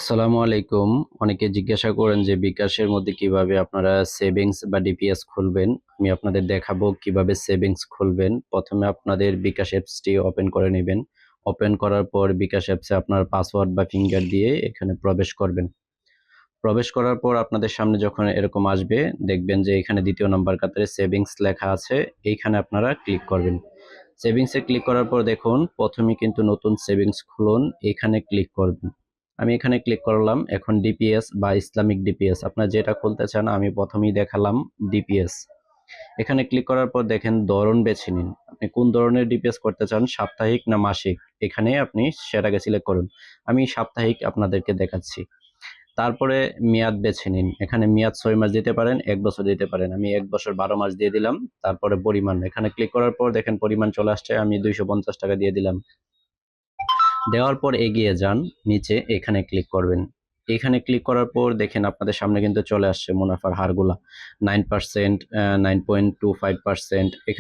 আসসালামু আলাইকুম। অনেকে জিজ্ঞাসা করেন যে বিকাশের মধ্যে কিভাবে আপনারা সেভিংস বা ডিপিএস খুলবেন। আমি আপনাদের দেখাবো কিভাবে সেভিংস খুলবেন। প্রথমে আপনাদের বিকাশ অ্যাপসটি ওপেন করে নেবেন। ওপেন করার পর বিকাশ অ্যাপসে আপনার পাসওয়ার্ড বা ফিঙ্গার দিয়ে এখানে প্রবেশ করবেন। প্রবেশ করার পর আপনাদের সামনে যখন এরকম আসবে, দেখবেন যে এখানে ২য় নাম্বার কাতারে সেভিংস লেখা আছে। এইখানে আপনারা ক্লিক করবেন। সেভিংসে ক্লিক করার পর দেখুন প্রথমেই কিন্তু নতুন সেভিংস খুলুন, এখানে ক্লিক করবেন। আমি এখানে ক্লিক করলাম। এখন ডিপিএস বা ইসলামিক ডিপিএস আপনারা যেটা খুলতে চান, আমি প্রথমেই দেখালাম ডিপিএস। এখানে ক্লিক করার পর দেখেন ধরন বেছে নিন। আপনি কোন ধরনের ডিপিএস করতে চান, সাপ্তাহিক না মাসিক? এখানে আপনি সেটাকে সিলেক্ট করুন। আমি সাপ্তাহিক আপনাদেরকে দেখাচ্ছি। তারপরে মেয়াদ বেছে নিন। এখানে মেয়াদ ৬ মাস দিতে পারেন, ১ বছর দিতে পারেন। আমি ১ বছর ১২ মাস দিয়ে দিলাম। তারপরে পরিমাণ, এখানে ক্লিক করার পর দেখেন পরিমাণ চলে আসছে। আমি ২৫০ টাকা দিয়ে দিলাম। দেওয়ার পর এগিয়ে যান, নিচে এখানে ক্লিক করবেন। এখানে ক্লিক করার পর দেখেন আপনাদের সামনে কিন্তু চলে আসছে মুনাফার হারগুলা। 9%, 9.25%, এখানে